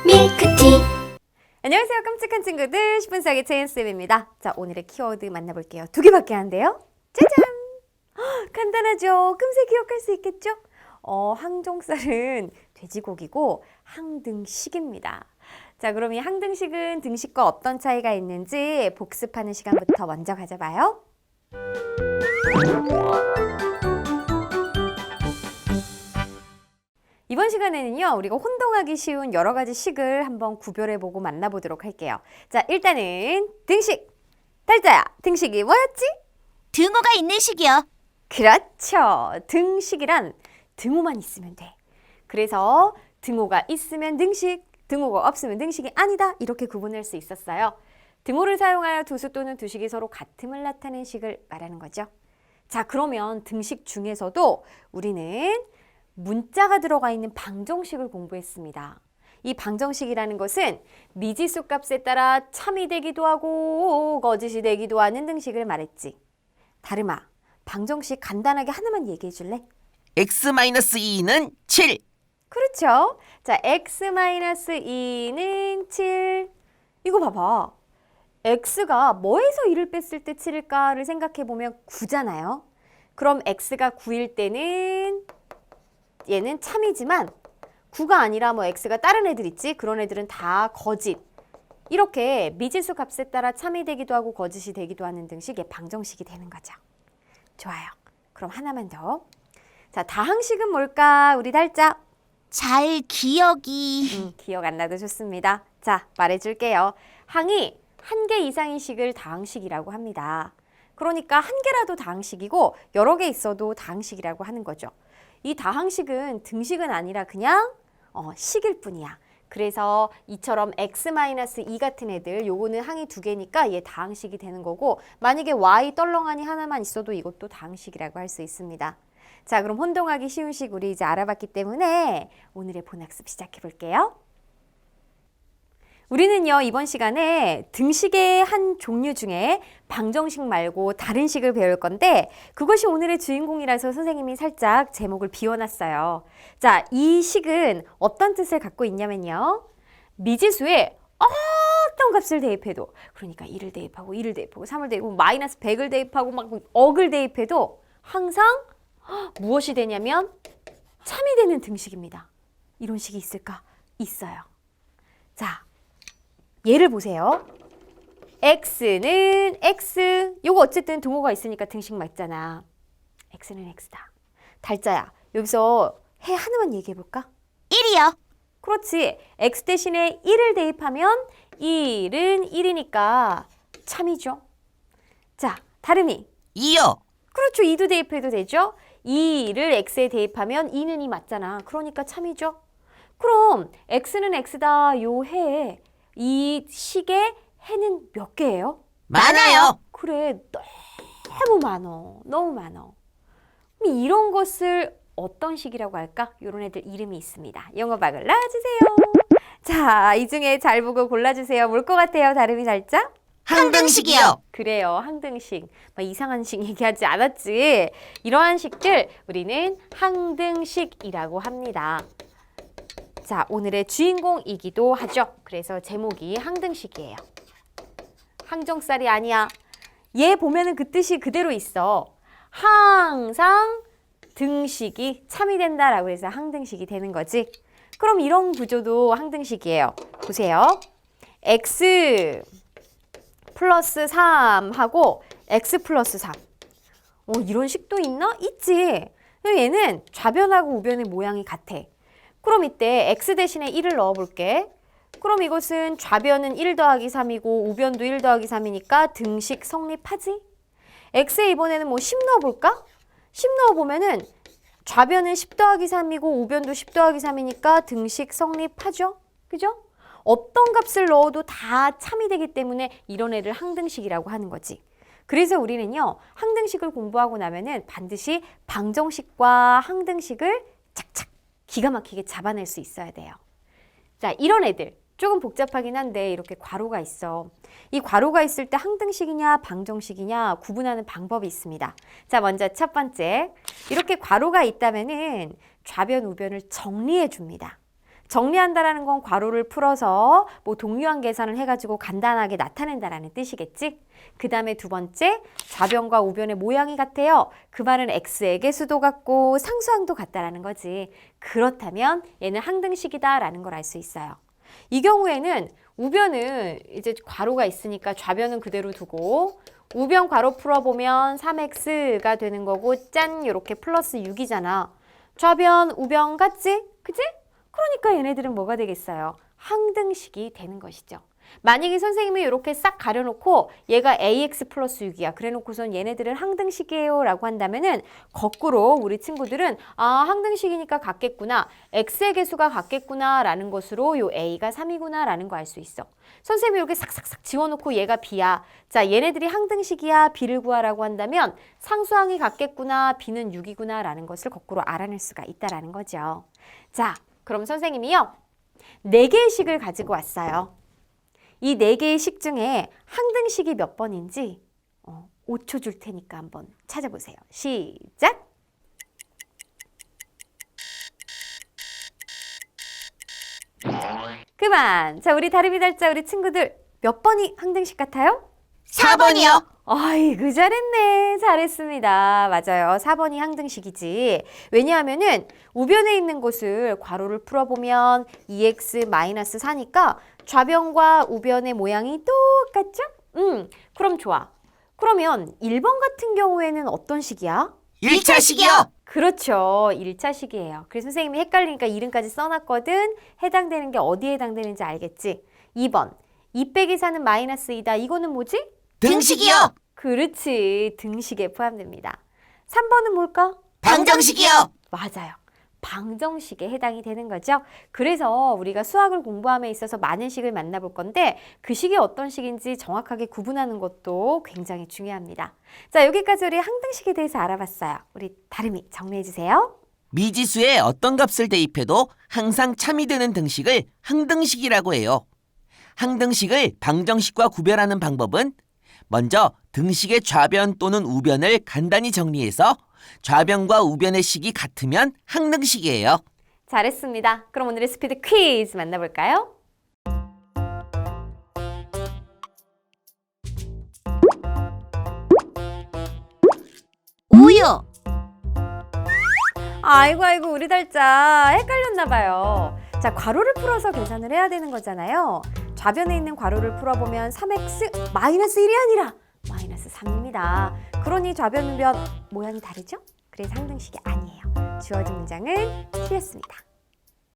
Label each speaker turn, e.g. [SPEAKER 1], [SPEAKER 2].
[SPEAKER 1] 밀크티.
[SPEAKER 2] 안녕하세요 깜찍한 친구들 10분 사기 채연쌤입니다. 자, 오늘의 키워드 만나볼게요. 두 개밖에 안 돼요. 짜잔! 간단하죠? 금세 기억할 수 있겠죠? 항정살은 돼지고기고 항등식입니다. 자, 그럼 이 항등식은 등식과 어떤 차이가 있는지 복습하는 시간부터 먼저 가져봐요. 이번 시간에는요, 우리가 혼동하기 쉬운 여러 가지 식을 한번 구별해보고 만나보도록 할게요. 자, 일단은 등식! 달짜야, 등식이 뭐였지?
[SPEAKER 1] 등호가 있는 식이요.
[SPEAKER 2] 그렇죠. 등식이란 등호만 있으면 돼. 그래서 등호가 있으면 등식, 등호가 없으면 등식이 아니다. 이렇게 구분할 수 있었어요. 등호를 사용하여 두수 또는 두식이 서로 같음을 나타내는 식을 말하는 거죠. 자, 그러면 등식 중에서도 우리는 문자가 들어가 있는 방정식을 공부했습니다. 이 방정식이라는 것은 미지수 값에 따라 참이 되기도 하고 거짓이 되기도 하는 등식을 말했지. 다름아, 방정식 간단하게 하나만 얘기해 줄래?
[SPEAKER 3] x-2는 7.
[SPEAKER 2] 그렇죠. 자, x-2는 7. 이거 봐봐. x가 뭐에서 1을 뺐을 때 7일까를 생각해보면 9잖아요. 그럼 x가 9일 때는 얘는 참이지만 9가 아니라 뭐 x가 다른 애들 있지? 그런 애들은 다 거짓. 이렇게 미지수 값에 따라 참이 되기도 하고 거짓이 되기도 하는 등식의 방정식이 되는 거죠. 좋아요. 그럼 하나만 더. 자, 다항식은 뭘까? 우리 달짜.
[SPEAKER 1] 잘 기억이.
[SPEAKER 2] 기억 안 나도 좋습니다. 자, 말해줄게요. 항이 한 개 이상인 식을 다항식이라고 합니다. 그러니까 한 개라도 다항식이고 여러 개 있어도 다항식이라고 하는 거죠. 이 다항식은 등식은 아니라 그냥 식일 뿐이야. 그래서 이처럼 x-2 같은 애들, 요거는 항이 두 개니까 얘 다항식이 되는 거고, 만약에 y 떨렁하니 하나만 있어도 이것도 다항식이라고 할 수 있습니다. 자, 그럼 혼동하기 쉬운 식 우리 이제 알아봤기 때문에 오늘의 본학습 시작해 볼게요. 우리는요, 이번 시간에 등식의 한 종류 중에 방정식 말고 다른 식을 배울 건데 그것이 오늘의 주인공이라서 선생님이 살짝 제목을 비워놨어요. 자, 이 식은 어떤 뜻을 갖고 있냐면요. 미지수에 어떤 값을 대입해도, 그러니까 1을 대입하고 2를 대입하고 3을 대입하고 마이너스 100을 대입하고 막 억을 대입해도 항상 무엇이 되냐면 참이 되는 등식입니다. 이런 식이 있을까? 있어요. 자, 예를 보세요. x는 x. 요거 어쨌든 등호가 있으니까 등식 맞잖아. x는 x다. 달짜야, 여기서 해 하나만 얘기해 볼까?
[SPEAKER 1] 1이요.
[SPEAKER 2] 그렇지. x 대신에 1을 대입하면 1은 1이니까 참이죠. 자, 다름이.
[SPEAKER 3] 2요.
[SPEAKER 2] 그렇죠. 2도 대입해도 되죠. 2를 x에 대입하면 2는 2 맞잖아. 그러니까 참이죠. 그럼 x는 x다. 요 해에 이 식의 해는 몇 개예요?
[SPEAKER 3] 많아요.
[SPEAKER 2] 그래, 너무 많어. 너무 많어. 그럼 이런 것을 어떤 식이라고 할까? 이런 애들 이름이 있습니다. 영어박을 놔주세요. 자, 이 중에 잘 보고 골라주세요. 뭘 것 같아요? 다름이 살짝?
[SPEAKER 3] 항등식이요.
[SPEAKER 2] 그래요. 항등식. 막 이상한 식 얘기하지 않았지. 이러한 식들 우리는 항등식이라고 합니다. 자, 오늘의 주인공이기도 하죠. 그래서 제목이 항등식이에요. 항정살이 아니야. 얘 보면은 그 뜻이 그대로 있어. 항상 등식이 참이 된다라고 해서 항등식이 되는 거지. 그럼 이런 구조도 항등식이에요. 보세요. x 플러스 3하고 x 플러스 3. 이런 식도 있나? 있지. 얘는 좌변하고 우변의 모양이 같아. 그럼 이때 x 대신에 1을 넣어볼게. 그럼 이것은 좌변은 1 더하기 3이고 우변도 1 더하기 3이니까 등식 성립하지? x에 이번에는 뭐 10 넣어볼까? 10 넣어보면은 좌변은 10 더하기 3이고 우변도 10 더하기 3이니까 등식 성립하죠? 그죠? 어떤 값을 넣어도 다 참이 되기 때문에 이런 애를 항등식이라고 하는 거지. 그래서 우리는요, 항등식을 공부하고 나면은 반드시 방정식과 항등식을 착착 기가 막히게 잡아낼 수 있어야 돼요. 자, 이런 애들 조금 복잡하긴 한데 이렇게 괄호가 있어. 이 괄호가 있을 때 항등식이냐 방정식이냐 구분하는 방법이 있습니다. 자, 먼저 첫 번째, 이렇게 괄호가 있다면은 좌변 우변을 정리해 줍니다. 정리한다라는 건 괄호를 풀어서 뭐 동류한 계산을 해가지고 간단하게 나타낸다라는 뜻이겠지? 그 다음에 두 번째, 좌변과 우변의 모양이 같아요. 그 말은 x에게 수도 같고 상수항도 같다라는 거지. 그렇다면 얘는 항등식이다라는 걸 알 수 있어요. 이 경우에는 우변은 이제 괄호가 있으니까 좌변은 그대로 두고 우변 괄호 풀어보면 3x가 되는 거고 짠 이렇게 플러스 6이잖아. 좌변 우변 같지? 그치? 그러니까 얘네들은 뭐가 되겠어요? 항등식이 되는 것이죠. 만약에 선생님이 이렇게 싹 가려놓고 얘가 ax 플러스 6이야. 그래놓고선 얘네들은 항등식이에요 라고 한다면은 거꾸로 우리 친구들은 아 항등식이니까 같겠구나. x의 개수가 같겠구나 라는 것으로 요 a가 3이구나 라는 거 알 수 있어. 선생님이 이렇게 싹싹싹 지워놓고 얘가 b야. 자 얘네들이 항등식이야 b를 구하라고 한다면 상수항이 같겠구나 b는 6이구나 라는 것을 거꾸로 알아낼 수가 있다라는 거죠. 자 그럼 선생님이요 4개의 식을 가지고 왔어요. 이 4개의 식 중에 항등식이 몇 번인지 5초 줄 테니까 한번 찾아보세요. 시작! 그만! 자, 우리 다름이 달자 우리 친구들 몇 번이 항등식 같아요?
[SPEAKER 3] 4번이요.
[SPEAKER 2] 아이고 잘했네. 잘했습니다. 맞아요. 4번이 항등식이지. 왜냐하면은 우변에 있는 곳을 괄호를 풀어보면 2x-4니까 좌변과 우변의 모양이 똑같죠? 그럼 좋아. 그러면 1번 같은 경우에는 어떤 식이야?
[SPEAKER 3] 1차식이요.
[SPEAKER 2] 그렇죠. 1차식이에요. 그래서 선생님이 헷갈리니까 이름까지 써놨거든. 해당되는 게 어디에 해당되는지 알겠지? 2번. 2 빼기 4는 마이너스 2다. 이거는 뭐지?
[SPEAKER 3] 등식이요.
[SPEAKER 2] 그렇지. 등식에 포함됩니다. 3번은 뭘까?
[SPEAKER 3] 방정식이요.
[SPEAKER 2] 맞아요. 방정식에 해당이 되는 거죠. 그래서 우리가 수학을 공부함에 있어서 많은 식을 만나볼 건데 그 식이 어떤 식인지 정확하게 구분하는 것도 굉장히 중요합니다. 자, 여기까지 우리 항등식에 대해서 알아봤어요. 우리 다름이 정리해 주세요.
[SPEAKER 3] 미지수에 어떤 값을 대입해도 항상 참이 되는 등식을 항등식이라고 해요. 항등식을 방정식과 구별하는 방법은 먼저 등식의 좌변 또는 우변을 간단히 정리해서 좌변과 우변의 식이 같으면 항등식이에요.
[SPEAKER 2] 잘했습니다. 그럼 오늘의 스피드 퀴즈 만나볼까요?
[SPEAKER 1] 우유.
[SPEAKER 2] 아이고 우리 달자 헷갈렸나 봐요. 자, 괄호를 풀어서 계산을 해야 되는 거잖아요. 좌변에 있는 괄호를 풀어보면 3x 마이너스 1이 아니라 마이너스 3입니다. 그러니 좌변 우변 모양이 다르죠? 그래서 항등식이 아니에요. 주어진 문장은 틀렸습니다.